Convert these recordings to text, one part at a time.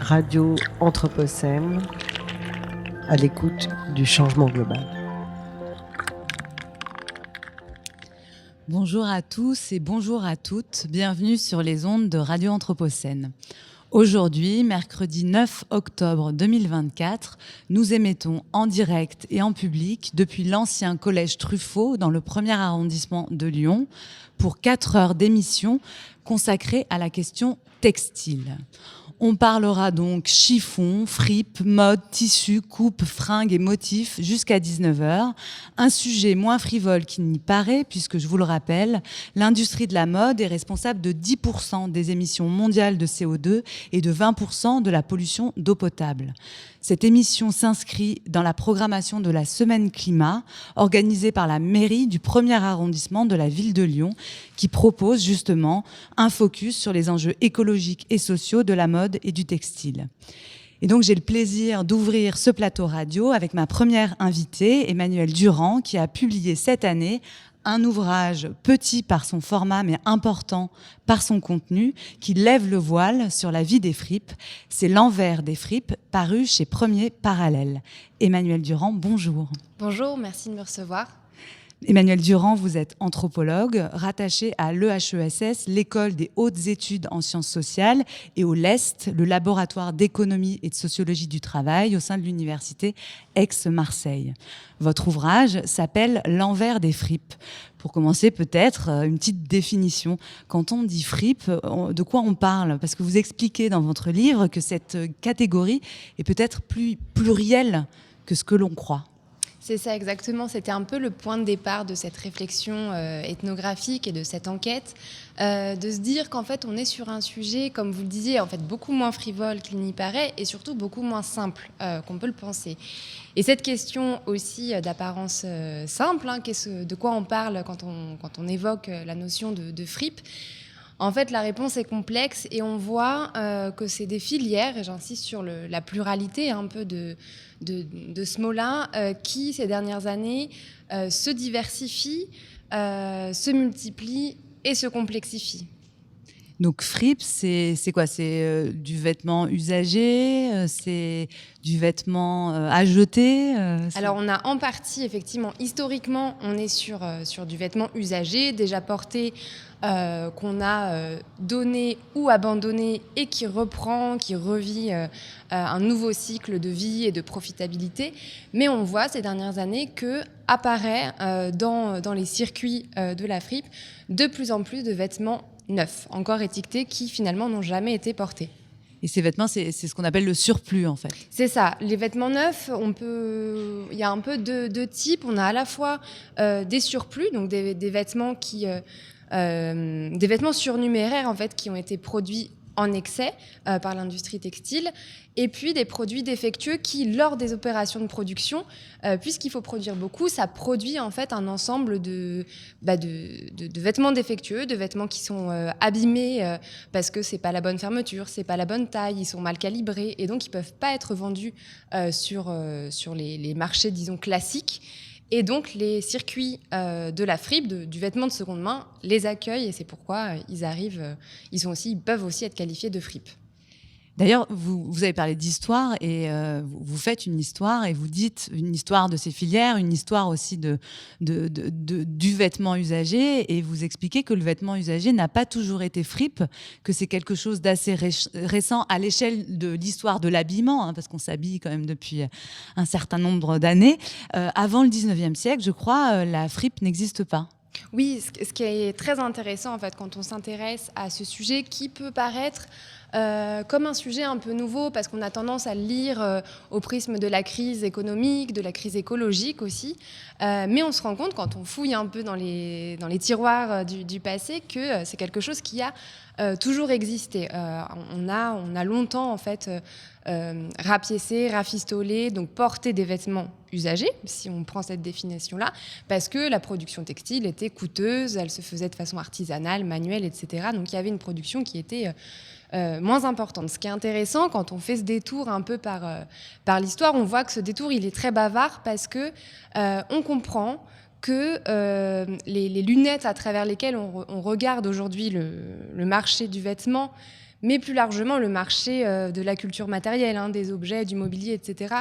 Radio Anthropocène, à l'écoute du changement global. Bonjour à tous et bonjour à toutes, bienvenue sur les ondes de Radio Anthropocène. Aujourd'hui, mercredi 9 octobre 2024, nous émettons en direct et en public depuis l'ancien collège Truffaut dans le 1er arrondissement de Lyon pour 4 heures d'émission consacrée à la question textile. On parlera donc chiffon, fripe, mode, tissu, coupe, fringues et motifs jusqu'à 19h. Un sujet moins frivole qu'il n'y paraît, puisque je vous le rappelle, l'industrie de la mode est responsable de 10% des émissions mondiales de CO2 et de 20% de la pollution d'eau potable. Cette émission s'inscrit dans la programmation de la Semaine Climat, organisée par la mairie du 1er arrondissement de la ville de Lyon, qui propose justement un focus sur les enjeux écologiques et sociaux de la mode et du textile. Et donc j'ai le plaisir d'ouvrir ce plateau radio avec ma première invitée, Emmanuelle Durand, qui a publié cette année un ouvrage petit par son format mais important par son contenu qui lève le voile sur la vie des fripes. C'est L'envers des fripes, paru chez Premier Parallèle. Emmanuelle Durand, bonjour. Bonjour, merci de me recevoir. Emmanuelle Durand, vous êtes anthropologue, rattachée à l'EHESS, l'école des hautes études en sciences sociales, et au LEST, le laboratoire d'économie et de sociologie du travail au sein de l'université Aix-Marseille. Votre ouvrage s'appelle L'envers des fripes. Pour commencer, peut-être une petite définition. Quand on dit fripe, de quoi on parle ? Parce que vous expliquez dans votre livre que cette catégorie est peut-être plus plurielle que ce que l'on croit. C'est ça exactement, c'était un peu le point de départ de cette réflexion ethnographique et de cette enquête, de se dire qu'en fait on est sur un sujet, comme vous le disiez, en fait beaucoup moins frivole qu'il n'y paraît et surtout beaucoup moins simple qu'on peut le penser. Et cette question aussi d'apparence simple, de quoi on parle quand on évoque la notion de fripe, en fait, la réponse est complexe et on voit que c'est des filières, et j'insiste sur la pluralité un peu de ce mot-là, qui, ces dernières années, se diversifient, se multiplient et se complexifient. Donc fripe, c'est quoi ? C'est du vêtement usagé, c'est du vêtement à jeter. Alors on a en partie, effectivement, historiquement, on est sur du vêtement usagé, déjà porté, qu'on a donné ou abandonné et qui reprend, qui revit un nouveau cycle de vie et de profitabilité. Mais on voit ces dernières années que apparaît dans les circuits de la fripe de plus en plus de vêtements neufs, encore étiquetés, qui finalement n'ont jamais été portés. Et ces vêtements, c'est ce qu'on appelle le surplus, en fait. C'est ça. Les vêtements neufs, il y a un peu deux types. On a à la fois des surplus, donc des vêtements des vêtements surnuméraires en fait, qui ont été produits en excès par l'industrie textile, et puis des produits défectueux qui, lors des opérations de production, puisqu'il faut produire beaucoup, ça produit en fait un ensemble de vêtements défectueux, de vêtements qui sont abîmés parce que c'est pas la bonne fermeture, c'est pas la bonne taille, ils sont mal calibrés, et donc ils peuvent pas être vendus sur les marchés, disons, classiques. Et donc, les circuits de la fripe, du vêtement de seconde main, les accueillent et c'est pourquoi ils peuvent aussi être qualifiés de fripe. D'ailleurs, vous avez parlé d'histoire et vous faites une histoire et vous dites une histoire de ces filières, une histoire aussi du vêtement usagé, et vous expliquez que le vêtement usagé n'a pas toujours été fripe, que c'est quelque chose d'assez récent à l'échelle de l'histoire de l'habillement, parce qu'on s'habille quand même depuis un certain nombre d'années. Avant le 19e siècle, je crois, la fripe n'existe pas. Oui, ce qui est très intéressant en fait, quand on s'intéresse à ce sujet qui peut paraître comme un sujet un peu nouveau parce qu'on a tendance à le lire au prisme de la crise économique, de la crise écologique aussi. Mais on se rend compte quand on fouille un peu dans les tiroirs du passé que c'est quelque chose qui a toujours existé. On a longtemps en fait rapiécé, rafistolé, donc porté des vêtements usagés, si on prend cette définition-là, parce que la production textile était coûteuse, elle se faisait de façon artisanale, manuelle, etc. Donc il y avait une production qui était moins importante. Ce qui est intéressant, quand on fait ce détour un peu par l'histoire, on voit que ce détour, il est très bavard parce que on comprend que les lunettes à travers lesquelles on regarde aujourd'hui le marché du vêtement, mais plus largement le marché de la culture matérielle, hein, des objets, du mobilier, etc.,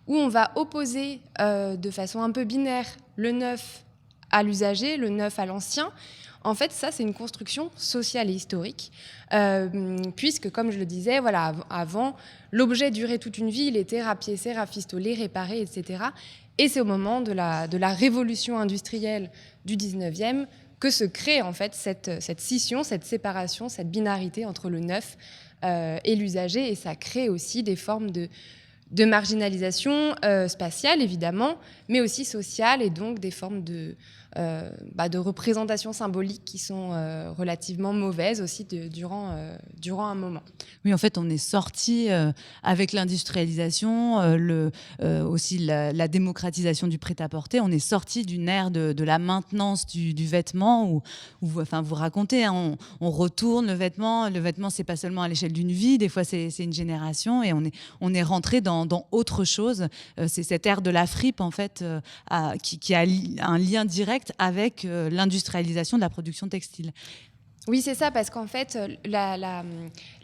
où on va opposer de façon un peu binaire le neuf à l'usager, le neuf à l'ancien. En fait, ça, c'est une construction sociale et historique, puisque, comme je le disais, voilà, avant, l'objet durait toute une vie, il était rapiécé, rafistolé, réparé, etc. Et c'est au moment de la révolution industrielle du 19e que se crée en fait cette scission, cette séparation, cette binarité entre le neuf et l'usager. Et ça crée aussi des formes de marginalisation spatiale, évidemment, mais aussi sociale, et donc des formes de représentation symbolique qui sont relativement mauvaises aussi durant un moment. Oui, en fait, on est sorti avec l'industrialisation, aussi la démocratisation du prêt-à-porter. On est sorti d'une ère de la maintenance du vêtement où enfin, vous racontez, hein, on retourne le vêtement. Le vêtement, c'est pas seulement à l'échelle d'une vie, des fois c'est une génération, et on est rentré dans autre chose. C'est cette ère de la fripe, en fait, qui a un lien direct avec l'industrialisation de la production textile. Oui, c'est ça, parce qu'en fait,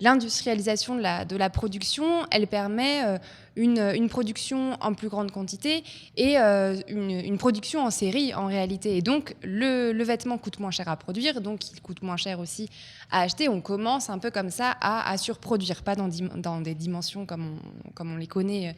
l'industrialisation de la production, elle permet une production en plus grande quantité et une production en série, en réalité. Et donc, le vêtement coûte moins cher à produire, donc il coûte moins cher aussi à acheter. On commence un peu comme ça à surproduire, pas dans des dimensions comme on les connaît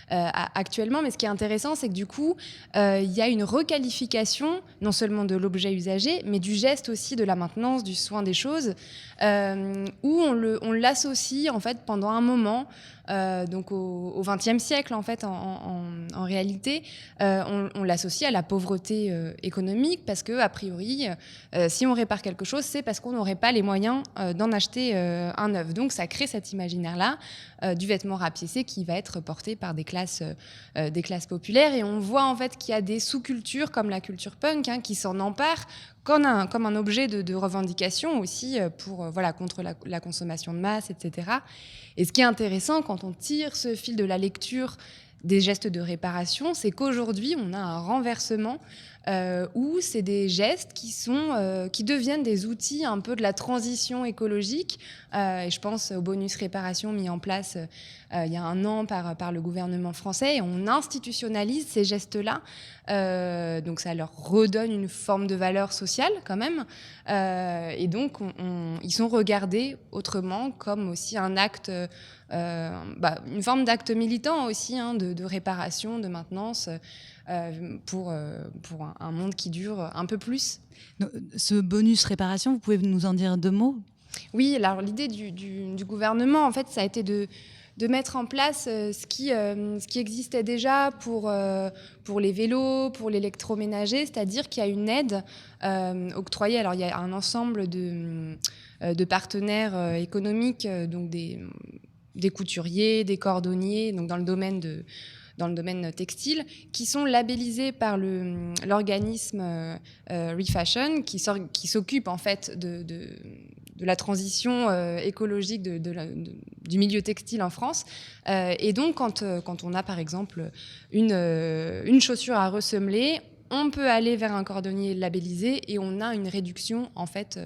actuellement. Mais ce qui est intéressant, c'est que du coup, il y a une requalification, non seulement de l'objet usagé, mais du geste aussi de la maintenance, du soin des choses, où on l'associe en fait pendant un moment, donc au XXe siècle en fait, en réalité, on l'associe à la pauvreté économique, parce que a priori, si on répare quelque chose, c'est parce qu'on n'aurait pas les moyens d'en acheter un neuf. Donc ça crée cet imaginaire-là du vêtement rapiécé qui va être porté par des classes populaires. Et on voit en fait qu'il y a des sous-cultures comme la culture punk, hein, qui s'en emparent comme un objet de revendication aussi contre la consommation de masse, etc. Et ce qui est intéressant quand on tire ce fil de la lecture des gestes de réparation, c'est qu'aujourd'hui, on a un renversement où c'est des gestes qui deviennent des outils un peu de la transition écologique. Et je pense au bonus réparation mis en place il y a un an par le gouvernement français. Et on institutionnalise ces gestes-là. Donc ça leur redonne une forme de valeur sociale quand même. Et donc ils sont regardés autrement, comme aussi un acte, une forme d'acte militant aussi, hein, de réparation, de maintenance, pour un monde qui dure un peu plus. Ce bonus réparation, vous pouvez nous en dire 2 mots ? Oui, alors l'idée du gouvernement, en fait, ça a été de mettre en place ce qui existait déjà pour les vélos, pour l'électroménager, c'est-à-dire qu'il y a une aide octroyée. Alors, il y a un ensemble de partenaires économiques, donc des couturiers, des cordonniers, donc dans le domaine textile, qui sont labellisés par l'organisme Refashion, qui s'occupe en fait de la transition écologique du milieu textile en France. Et donc, quand on a par exemple une chaussure à ressemeler, on peut aller vers un cordonnier labellisé et on a une réduction en fait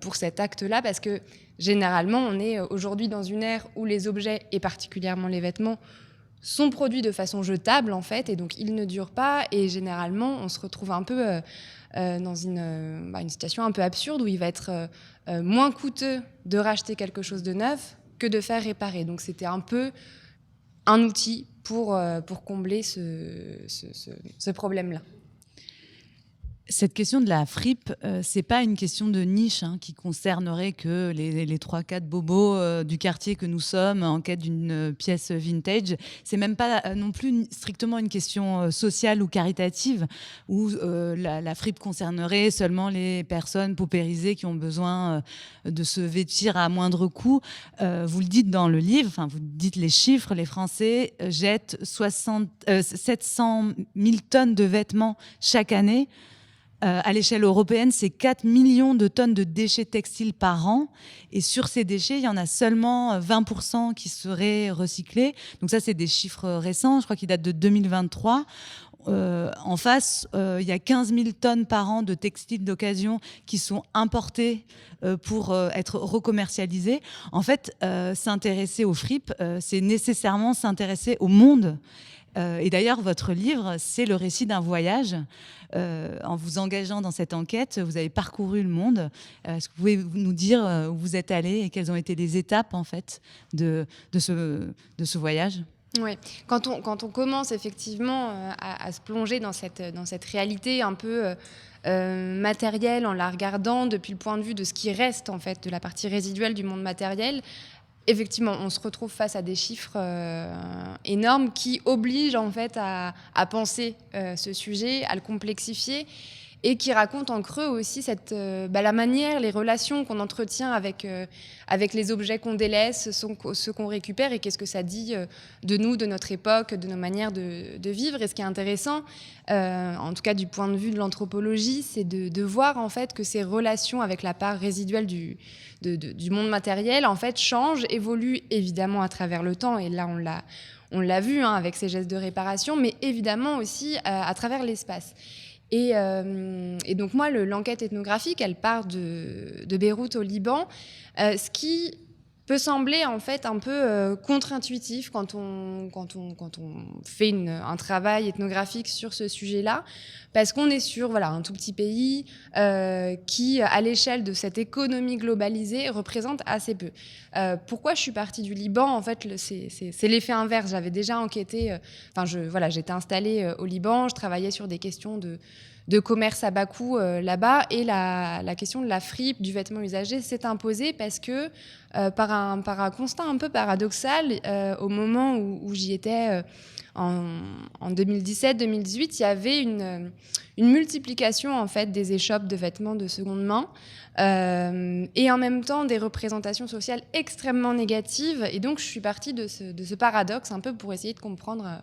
pour cet acte-là, parce que généralement, on est aujourd'hui dans une ère où les objets, et particulièrement les vêtements, sont produits de façon jetable en fait, et donc ils ne durent pas, et généralement on se retrouve un peu dans une situation un peu absurde où il va être moins coûteux de racheter quelque chose de neuf que de faire réparer. Donc c'était un peu un outil pour combler ce problème-là. Cette question de la fripe, c'est pas une question de niche, hein, qui concernerait que les 3-4 bobos du quartier que nous sommes en quête d'une pièce vintage. C'est même pas non plus strictement une question sociale ou caritative, où la fripe concernerait seulement les personnes paupérisées qui ont besoin de se vêtir à moindre coût. Vous le dites dans le livre, enfin vous dites les chiffres, les Français jettent 700 000 tonnes de vêtements chaque année. À l'échelle européenne, c'est 4 millions de tonnes de déchets textiles par an. Et sur ces déchets, il y en a seulement 20% qui seraient recyclés. Donc ça, c'est des chiffres récents. Je crois qu'ils datent de 2023. en face, il y a 15 000 tonnes par an de textiles d'occasion qui sont importés pour être recommercialisés. En fait, s'intéresser aux fripes, c'est nécessairement s'intéresser au monde. Et d'ailleurs, votre livre, c'est le récit d'un voyage. En vous engageant dans cette enquête, vous avez parcouru le monde. Est-ce que vous pouvez nous dire où vous êtes allé et quelles ont été les étapes en fait de ce voyage ? Oui, quand on commence effectivement à se plonger dans cette réalité un peu matérielle, en la regardant depuis le point de vue de ce qui reste en fait de la partie résiduelle du monde matériel, effectivement, on se retrouve face à des chiffres énormes qui obligent en fait à penser ce sujet, à le complexifier, et qui racontent en creux aussi la manière, les relations qu'on entretient avec les objets qu'on délaisse, ceux qu'on récupère, et qu'est-ce que ça dit de nous, de notre époque, de nos manières de vivre. Et ce qui est intéressant, en tout cas du point de vue de l'anthropologie, c'est de voir en fait que ces relations avec la part résiduelle du monde matériel en fait changent, évoluent évidemment à travers le temps. Et là, on l'a vu avec ces gestes de réparation, mais évidemment aussi à travers l'espace. Et donc moi, l'enquête ethnographique, elle part de Beyrouth au Liban, ce qui peut sembler en fait un peu contre-intuitif quand on fait un travail ethnographique sur ce sujet-là, parce qu'on est sur un tout petit pays qui, à l'échelle de cette économie globalisée, représente assez peu. Pourquoi je suis partie du Liban ? En fait, c'est l'effet inverse. J'avais déjà enquêté. J'étais installée au Liban. Je travaillais sur des questions de commerce à bas coût là-bas, et la question de la fripe, du vêtement usagé s'est imposée parce que par un constat un peu paradoxal, au moment où j'y étais en 2017-2018, il y avait une multiplication en fait des échoppes de vêtements de seconde main, et en même temps des représentations sociales extrêmement négatives. Et donc je suis partie de ce paradoxe un peu pour essayer de comprendre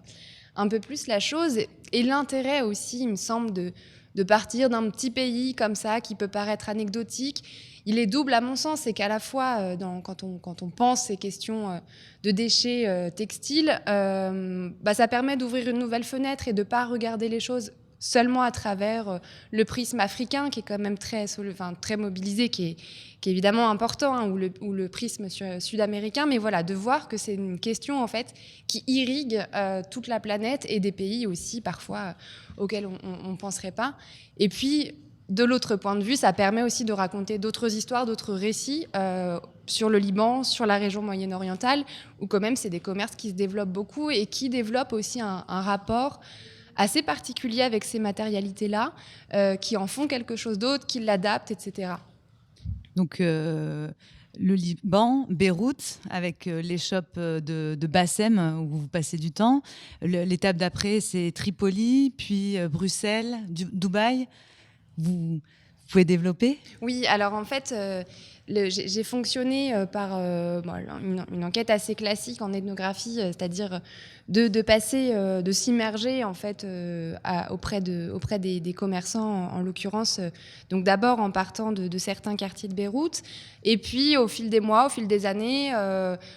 un peu plus la chose, et l'intérêt aussi, il me semble, de partir d'un petit pays comme ça qui peut paraître anecdotique. Il est double à mon sens, c'est qu'à la fois quand on pense ces questions de déchets textiles, ça permet d'ouvrir une nouvelle fenêtre et de pas regarder les choses seulement à travers le prisme africain, qui est quand même très mobilisé, qui est évidemment important, ou le prisme sud-américain, mais voilà, de voir que c'est une question en fait qui irrigue toute la planète, et des pays aussi parfois auxquels on ne penserait pas. Et puis, de l'autre point de vue, ça permet aussi de raconter d'autres histoires, d'autres récits sur le Liban, sur la région moyen-orientale, où quand même c'est des commerces qui se développent beaucoup et qui développent aussi un rapport assez particulier avec ces matérialités-là, qui en font quelque chose d'autre, qui l'adaptent, etc. Donc, le Liban, Beyrouth, avec l'échoppe de Bassem, où vous passez du temps. L'étape d'après, c'est Tripoli, puis Bruxelles, Dubaï. Vous pouvez développer ? Oui, alors en fait, j'ai fonctionné par une enquête assez classique en ethnographie, c'est-à-dire de passer, de s'immerger en fait auprès des commerçants, en l'occurrence. Donc d'abord en partant de certains quartiers de Beyrouth, et puis au fil des mois, au fil des années,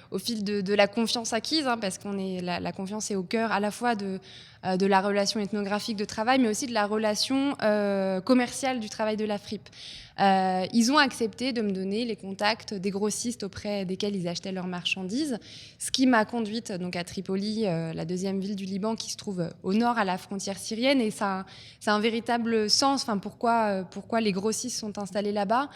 au fil de la confiance acquise, parce la confiance est au cœur à la fois de la relation ethnographique de travail, mais aussi de la relation commerciale du travail de la fripe. Ils ont accepté de me donner les contacts des grossistes auprès desquels ils achetaient leurs marchandises, ce qui m'a conduite donc à Tripoli, la deuxième ville du Liban, qui se trouve au nord, à la frontière syrienne. Et ça a un véritable sens. Pourquoi les grossistes sont installés là-bas ?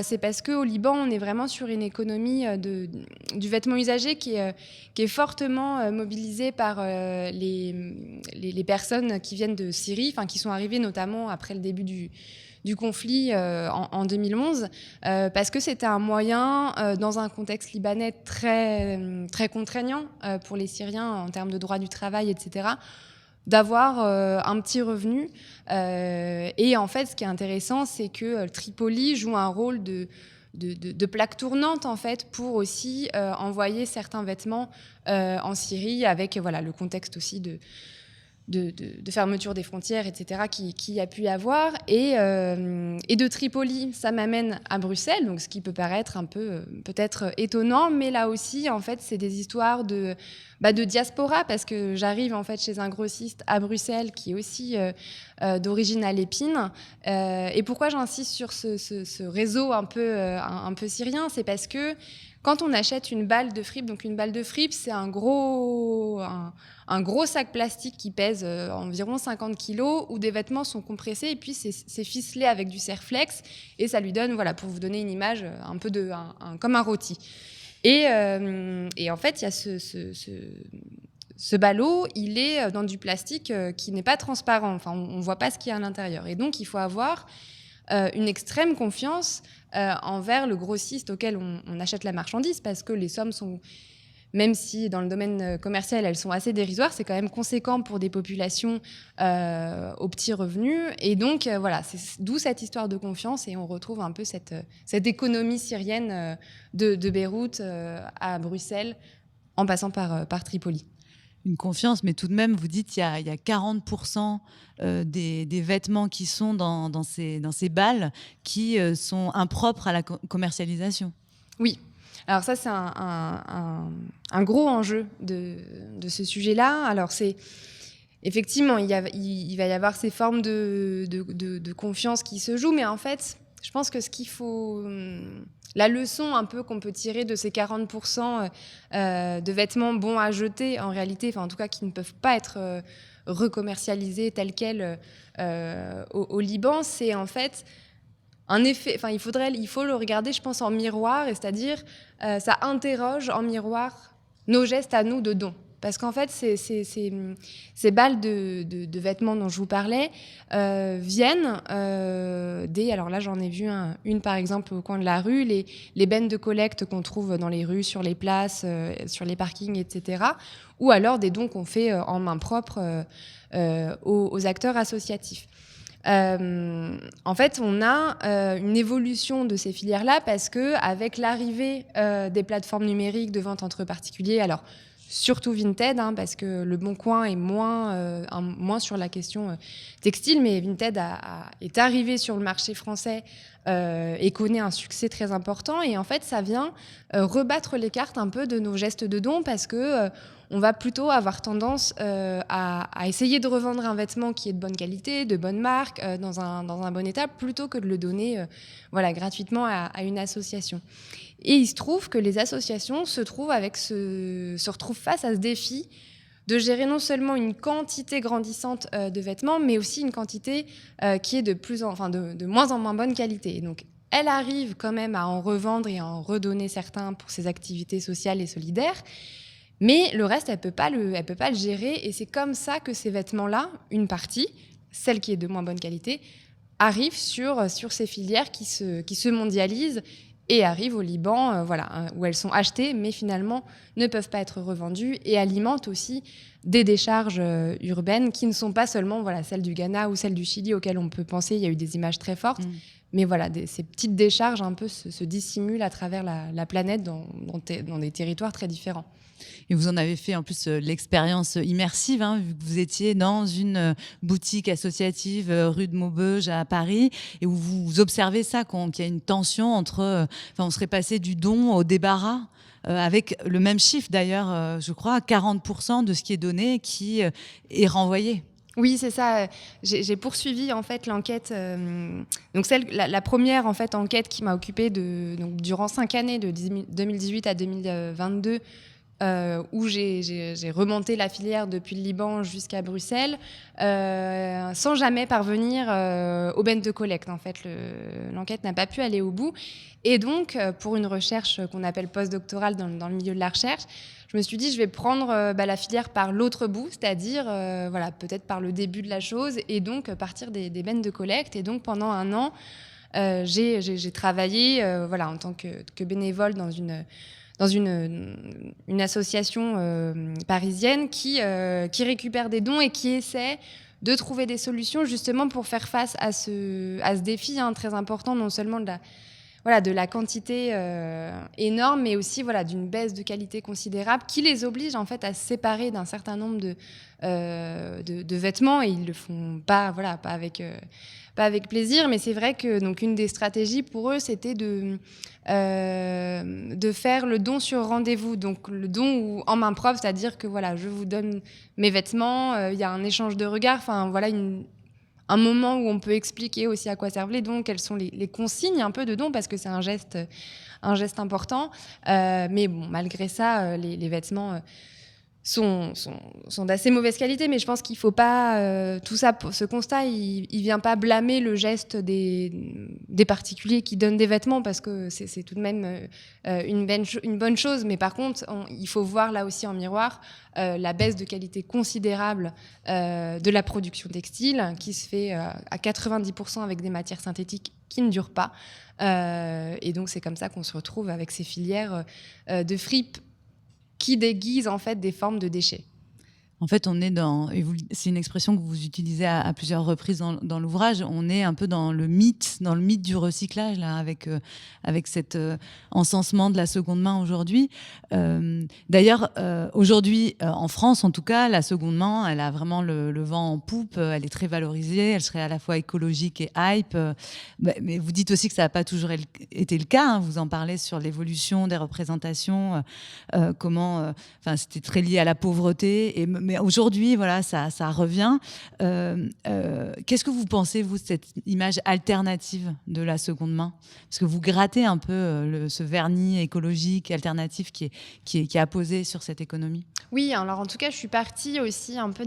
C'est parce qu'au Liban, on est vraiment sur une économie du vêtement usagé qui est fortement mobilisée par les personnes qui viennent de Syrie, qui sont arrivées notamment après le début du conflit en 2011, parce que c'était un moyen, dans un contexte libanais très, très contraignant pour les Syriens en termes de droit du travail, etc., d'avoir un petit revenu. Et en fait, ce qui est intéressant, c'est que Tripoli joue un rôle de plaque tournante, en fait, pour aussi envoyer certains vêtements en Syrie, avec le contexte aussi de fermeture des frontières, etc., qui a pu y avoir. Et de Tripoli, ça m'amène à Bruxelles, donc ce qui peut paraître un peu peut-être étonnant, mais là aussi, en fait, c'est des histoires de diaspora, parce que j'arrive en fait chez un grossiste à Bruxelles qui est aussi d'origine alépine. Et pourquoi j'insiste sur ce réseau un peu syrien, c'est parce que quand on achète une balle de fripe, donc une balle de fripe, c'est un gros sac plastique qui pèse environ 50 kilos, où des vêtements sont compressés et puis c'est ficelé avec du Serflex et ça lui donne, voilà, pour vous donner une image, un peu comme un rôti. Et en fait, il y a ce ballot, il est dans du plastique qui n'est pas transparent. Enfin, on ne voit pas ce qu'il y a à l'intérieur. Et donc, il faut avoir une extrême confiance envers le grossiste auquel on achète la marchandise, parce que les sommes sont, même si dans le domaine commercial, elles sont assez dérisoires, c'est quand même conséquent pour des populations aux petits revenus. Et donc, voilà, c'est d'où cette histoire de confiance. Et on retrouve un peu cette économie syrienne de Beyrouth à Bruxelles, en passant par Tripoli. Une confiance, mais tout de même, vous dites qu'il y a 40% des vêtements qui sont dans ces balles qui sont impropres à la commercialisation. Oui. Alors ça, c'est un gros enjeu de ce sujet-là. Alors c'est effectivement, il va y avoir ces formes de confiance qui se jouent, mais en fait, je pense que ce qu'il faut, la leçon un peu qu'on peut tirer de ces 40% de vêtements bons à jeter, en réalité, enfin en tout cas qui ne peuvent pas être recommercialisés tels quels au Liban, c'est en fait un effet, enfin, il faut le regarder, je pense, en miroir, et c'est-à-dire, ça interroge en miroir nos gestes à nous de don. Parce qu'en fait, ces balles de vêtements dont je vous parlais viennent alors là, j'en ai vu une, par exemple, au coin de la rue, les bennes de collecte qu'on trouve dans les rues, sur les places, sur les parkings, etc. Ou alors des dons qu'on fait en main propre aux acteurs associatifs. En fait, on a une évolution de ces filières-là parce qu'avec l'arrivée des plateformes numériques de vente entre particuliers, alors surtout Vinted, parce que Le Bon Coin est moins sur la question textile, mais Vinted est arrivé sur le marché français et connaît un succès très important. Et en fait, ça vient rebattre les cartes un peu de nos gestes de don parce que on va plutôt avoir tendance à essayer de revendre un vêtement qui est de bonne qualité, de bonne marque, dans un bon état, plutôt que de le donner gratuitement à une association. Et il se trouve que les associations se retrouvent face à ce défi de gérer non seulement une quantité grandissante de vêtements, mais aussi une quantité qui est de moins en moins bonne qualité. Et donc, elle arrive quand même à en revendre et à en redonner certains pour ses activités sociales et solidaires. Mais le reste, elle peut pas le gérer. Et c'est comme ça que ces vêtements-là, une partie, celle qui est de moins bonne qualité, arrivent sur ces filières qui se mondialisent et arrivent au Liban, où elles sont achetées, mais finalement ne peuvent pas être revendues et alimentent aussi des décharges urbaines qui ne sont pas seulement celles du Ghana ou celles du Chili auxquelles on peut penser. Il y a eu des images très fortes. Mais ces petites décharges un peu se dissimulent à travers la planète dans des territoires très différents. Et vous en avez fait en plus l'expérience immersive, vu que vous étiez dans une boutique associative rue de Maubeuge à Paris, et où vous observez ça, qu'il y a une tension entre... on serait passé du don au débarras, avec le même chiffre d'ailleurs, je crois, 40% de ce qui est donné qui est renvoyé. Oui, c'est ça. J'ai poursuivi en fait l'enquête. Donc la première en fait enquête qui m'a occupée durant 5 années, de 2018 à 2022, où j'ai remonté la filière depuis le Liban jusqu'à Bruxelles, sans jamais parvenir aux bennes de collecte. En fait, l'enquête n'a pas pu aller au bout. Et donc, pour une recherche qu'on appelle postdoctorale dans le milieu de la recherche, je me suis dit, je vais prendre la filière par l'autre bout, c'est-à-dire peut-être par le début de la chose, et donc partir des bennes de collecte. Et donc, pendant 1 an, j'ai travaillé en tant que bénévole dans une association parisienne qui récupère des dons et qui essaie de trouver des solutions justement pour faire face à ce défi très important, non seulement voilà, de la quantité énorme, mais aussi voilà, d'une baisse de qualité considérable qui les oblige en fait à se séparer d'un certain nombre de vêtements, et ils le font pas, voilà, pas avec plaisir. Mais c'est vrai que donc une des stratégies pour eux, c'était de faire le don sur rendez-vous, donc le don en main propre, c'est-à-dire que voilà, je vous donne mes vêtements, il y a un échange de regards, enfin voilà, un moment où on peut expliquer aussi à quoi servent les dons, quelles sont les consignes un peu de dons, parce que c'est un geste important. Mais bon, malgré ça, les vêtements sont d'assez mauvaise qualité, mais je pense qu'il ne faut pas... tout ça, ce constat, il ne vient pas blâmer le geste des particuliers qui donnent des vêtements, parce que c'est tout de même une bonne chose. Mais par contre, il faut voir là aussi en miroir la baisse de qualité considérable de la production textile, qui se fait à 90% avec des matières synthétiques qui ne durent pas. Et donc, c'est comme ça qu'on se retrouve avec ces filières de fripe qui déguisent en fait des formes de déchets. En fait, on est c'est une expression que vous utilisez à plusieurs reprises dans l'ouvrage, on est un peu dans le mythe du recyclage, là, avec cet encensement de la seconde main aujourd'hui. D'ailleurs, aujourd'hui, en France, en tout cas, la seconde main, elle a vraiment le vent en poupe, elle est très valorisée, elle serait à la fois écologique et hype. Mais vous dites aussi que ça n'a pas toujours été le cas, hein, vous en parlez sur l'évolution des représentations, comment c'était très lié à la pauvreté, mais aujourd'hui, voilà, ça revient. Qu'est-ce que vous pensez, vous, de cette image alternative de la seconde main ? Parce que vous grattez un peu ce vernis écologique alternatif qui est apposé sur cette économie. Oui, alors en tout cas, je suis partie aussi un peu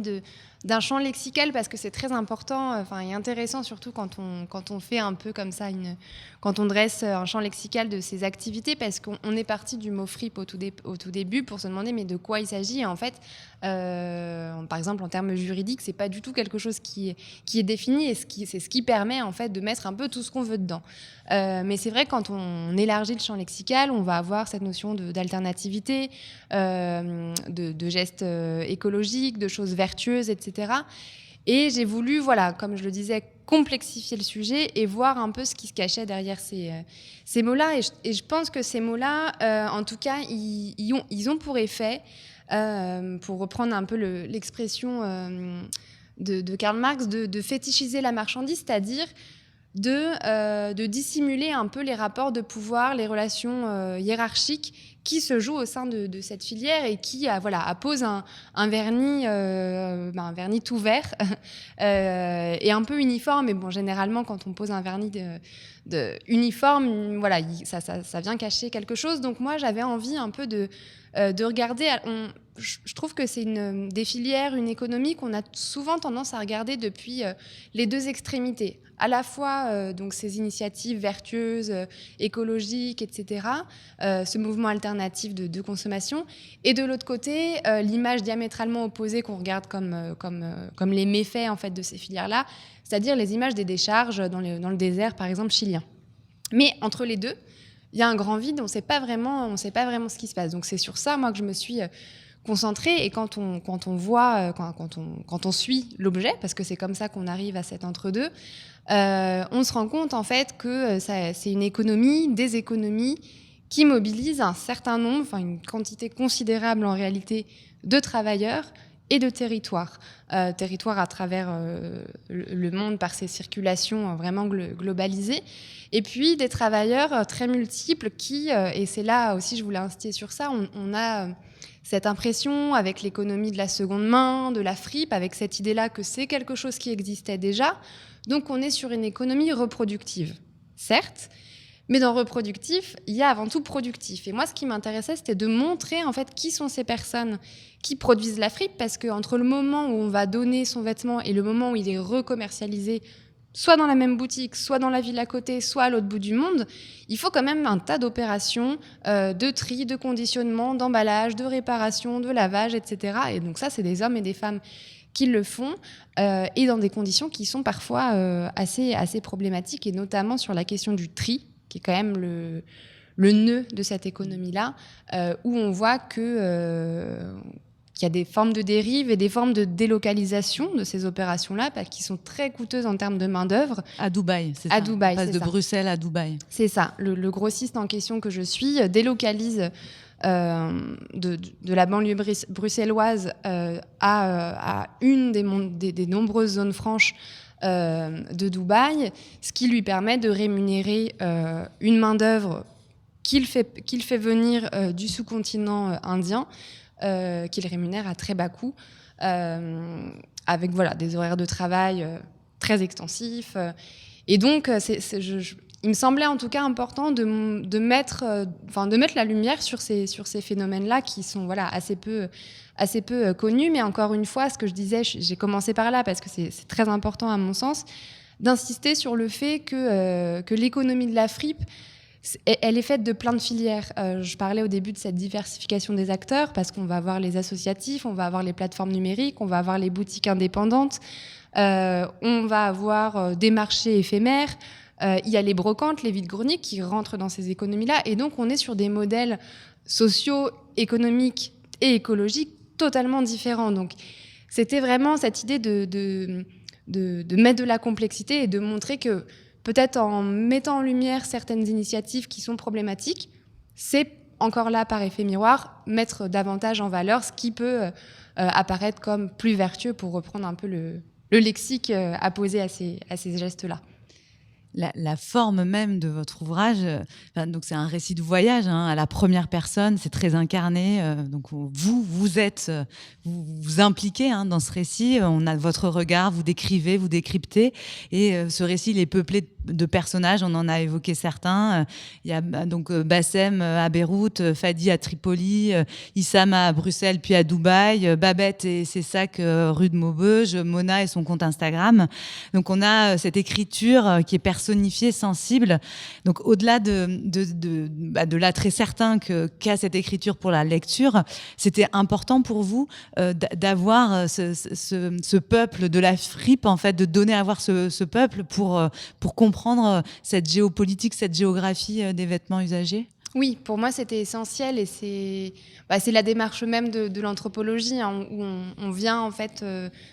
d'un champ lexical, parce que c'est très important, et intéressant, surtout quand on fait un peu comme ça, quand on dresse un champ lexical de ces activités, parce qu'on est parti du mot fripe au tout début pour se demander mais de quoi il s'agit. Et en fait, par exemple, en termes juridiques, c'est pas du tout quelque chose qui est défini, et c'est ce qui permet en fait de mettre un peu tout ce qu'on veut dedans. Mais c'est vrai que quand on élargit le champ lexical, on va avoir cette notion d'alternativité, de gestes écologiques, de choses vertueuses, etc. Et j'ai voulu, voilà, comme je le disais, complexifier le sujet et voir un peu ce qui se cachait derrière ces mots-là. Et je pense que ces mots-là, en tout cas, ils ont pour effet, pour reprendre un peu l'expression de Karl Marx, de fétichiser la marchandise, c'est-à-dire de dissimuler un peu les rapports de pouvoir, les relations hiérarchiques qui se jouent au sein de cette filière, et qui appose un vernis tout vert et un peu uniforme. Mais bon, généralement, quand on pose un vernis uniforme, voilà, ça vient cacher quelque chose. Donc moi, j'avais envie un peu de regarder. Je trouve que c'est des filières, une économie qu'on a souvent tendance à regarder depuis les deux extrémités. À la fois donc ces initiatives vertueuses, écologiques, etc., ce mouvement alternatif de consommation, et de l'autre côté, l'image diamétralement opposée qu'on regarde comme les méfaits en fait, de ces filières-là, c'est-à-dire les images des décharges dans le désert, par exemple, chilien. Mais entre les deux, il y a un grand vide, on ne sait pas vraiment ce qui se passe. Donc c'est sur ça, moi, que je me suis concentrée. Et quand on suit l'objet, parce que c'est comme ça qu'on arrive à cet entre-deux, on se rend compte en fait que c'est des économies qui mobilisent un certain nombre, une quantité considérable en réalité, de travailleurs et de territoires. Territoires à travers le monde par ces circulations vraiment globalisées. Et puis des travailleurs très multiples qui, et c'est là aussi je voulais insister sur ça, on a cette impression avec l'économie de la seconde main, de la fripe, avec cette idée-là que c'est quelque chose qui existait déjà. Donc on est sur une économie reproductive, certes, mais dans reproductif, il y a avant tout productif. Et moi, ce qui m'intéressait, c'était de montrer en fait qui sont ces personnes qui produisent la fripe, parce qu'entre le moment où on va donner son vêtement et le moment où il est recommercialisé, soit dans la même boutique, soit dans la ville à côté, soit à l'autre bout du monde, il faut quand même un tas d'opérations de tri, de conditionnement, d'emballage, de réparation, de lavage, etc. Et donc ça, c'est des hommes et des femmes qui le font, et dans des conditions qui sont parfois assez problématiques, et notamment sur la question du tri, qui est quand même le nœud de cette économie-là, où on voit qu'il qu'il y a des formes de dérive et des formes de délocalisation de ces opérations-là, qui sont très coûteuses en termes de main-d'œuvre. À Dubaï, c'est ça. À Dubaï, on passe c'est de ça. Bruxelles à Dubaï. C'est ça. Le grossiste en question que je suis délocalise de la banlieue bruxelloise à une des nombreuses zones franches de Dubaï, ce qui lui permet de rémunérer une main-d'œuvre qu'il fait venir du sous-continent indien, qu'il rémunère à très bas coût, avec des horaires de travail très extensifs. Et donc, il me semblait en tout cas important de mettre la lumière sur ces phénomènes-là qui sont assez peu connus. Mais encore une fois, ce que je disais, j'ai commencé par là parce que c'est très important à mon sens, d'insister sur le fait que l'économie de la fripe, elle est faite de plein de filières. Je parlais au début de cette diversification des acteurs parce qu'on va avoir les associatifs, on va avoir les plateformes numériques, on va avoir les boutiques indépendantes, on va avoir des marchés éphémères. Il y a les brocantes, les vides-greniers qui rentrent dans ces économies-là. Et donc, on est sur des modèles sociaux, économiques et écologiques totalement différents. Donc, c'était vraiment cette idée de mettre de la complexité et de montrer que peut-être en mettant en lumière certaines initiatives qui sont problématiques, c'est encore là, par effet miroir, mettre davantage en valeur ce qui peut apparaître comme plus vertueux, pour reprendre un peu le lexique apposé à ces gestes-là. La forme même de votre ouvrage, donc c'est un récit de voyage à la première personne, c'est très incarné. Donc vous êtes, vous impliquez dans ce récit. On a votre regard, vous décrivez, vous décryptez, et ce récit il est peuplé de personnages. On en a évoqué certains. Il y a donc Bassem à Beyrouth, Fadi à Tripoli, Issam à Bruxelles puis à Dubaï, Babette et ses sacs rue de Maubeuge, Mona et son compte Instagram. Donc on a cette écriture qui est personnifiée, sensible. Donc au-delà de l'attrait certain qu'a cette écriture pour la lecture, c'était important pour vous d'avoir ce peuple de la fripe, en fait, de donner à voir ce peuple pour comprendre cette géopolitique, cette géographie des vêtements usagés? Oui, pour moi, c'était essentiel, et c'est la démarche même de l'anthropologie, où on vient en fait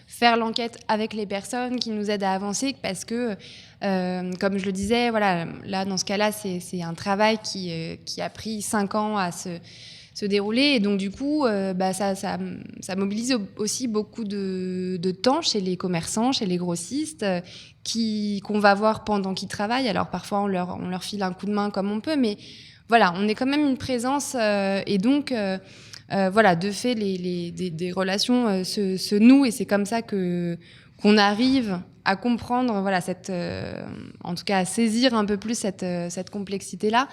faire l'enquête avec les personnes qui nous aident à avancer, parce que, comme je le disais, là, dans ce cas-là, c'est un travail qui a pris 5 ans à se dérouler, et donc du coup, ça mobilise aussi beaucoup de temps chez les commerçants, chez les grossistes, qu'on va voir pendant qu'ils travaillent. Alors parfois, on leur file un coup de main comme on peut, mais voilà, on est quand même une présence, et donc, de fait, des relations se nouent, et c'est comme ça qu'on arrive à comprendre, en tout cas à saisir un peu plus cette complexité-là.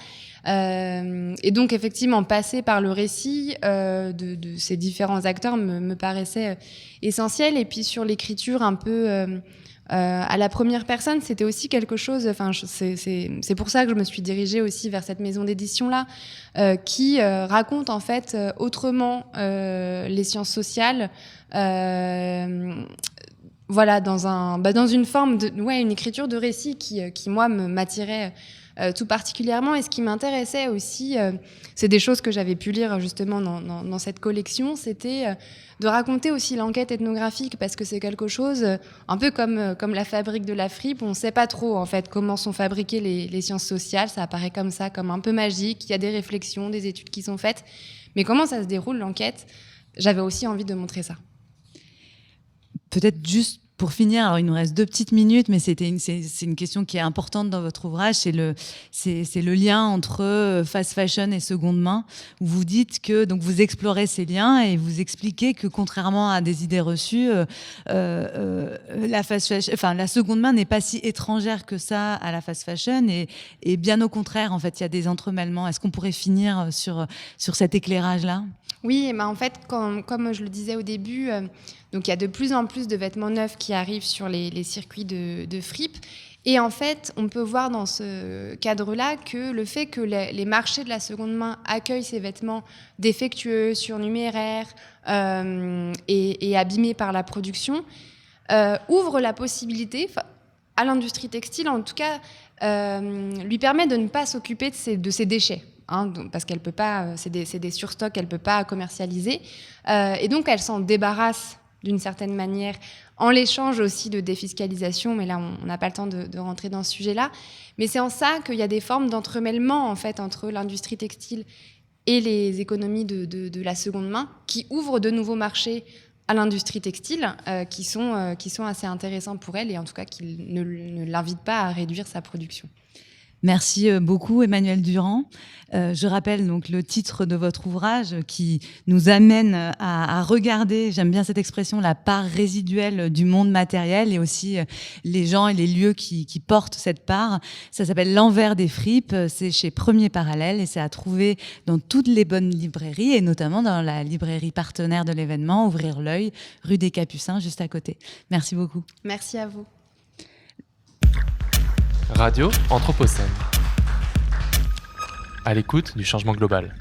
Et donc, effectivement, passer par le récit de ces différents acteurs me paraissait essentiel. Et puis, sur l'écriture un peu à la première personne, c'était aussi quelque chose. C'est pour ça que je me suis dirigée aussi vers cette maison d'édition-là, qui raconte en fait autrement les sciences sociales. Dans une forme une écriture de récit qui moi m'attirait tout particulièrement. Et ce qui m'intéressait aussi, c'est des choses que j'avais pu lire justement dans cette collection, c'était de raconter aussi l'enquête ethnographique, parce que c'est quelque chose un peu comme la fabrique de la fripe. On ne sait pas trop en fait comment sont fabriquées les sciences sociales. Ça apparaît comme ça, comme un peu magique. Il y a des réflexions, des études qui sont faites, mais comment ça se déroule l'enquête, j'avais aussi envie de montrer ça. Peut-être juste pour finir, alors il nous reste 2 petites minutes, mais c'est une question qui est importante dans votre ouvrage, c'est le lien entre fast fashion et seconde main, où vous dites que donc vous explorez ces liens et vous expliquez que, contrairement à des idées reçues, la seconde main n'est pas si étrangère que ça à la fast fashion, et bien au contraire, en fait, il y a des entremêlements. Est-ce qu'on pourrait finir sur cet éclairage-là? Oui, en fait, comme je le disais au début, donc il y a de plus en plus de vêtements neufs qui arrivent sur les circuits de fripe. Et en fait, on peut voir dans ce cadre-là que le fait que les marchés de la seconde main accueillent ces vêtements défectueux, surnuméraires et abîmés par la production, ouvre la possibilité à l'industrie textile, en tout cas, lui permet de ne pas s'occuper de ces déchets. parce qu'elle peut pas, c'est des surstocks, elle peut pas commercialiser, et donc elle s'en débarrasse d'une certaine manière, en l'échange aussi de défiscalisation, mais là on n'a pas le temps de rentrer dans ce sujet-là. Mais c'est en ça qu'il y a des formes d'entremêlement en fait entre l'industrie textile et les économies de la seconde main, qui ouvrent de nouveaux marchés à l'industrie textile, qui sont assez intéressants pour elle, et en tout cas qui ne l'invitent pas à réduire sa production. Merci beaucoup Emmanuelle Durand. Je rappelle donc le titre de votre ouvrage qui nous amène à regarder, j'aime bien cette expression, la part résiduelle du monde matériel et aussi les gens et les lieux qui portent cette part. Ça s'appelle L'envers des fripes, c'est chez Premier Parallèle et c'est à trouver dans toutes les bonnes librairies et notamment dans la librairie partenaire de l'événement, Ouvrir l'œil, rue des Capucins, juste à côté. Merci beaucoup. Merci à vous. Radio Anthropocène. À l'écoute du changement global.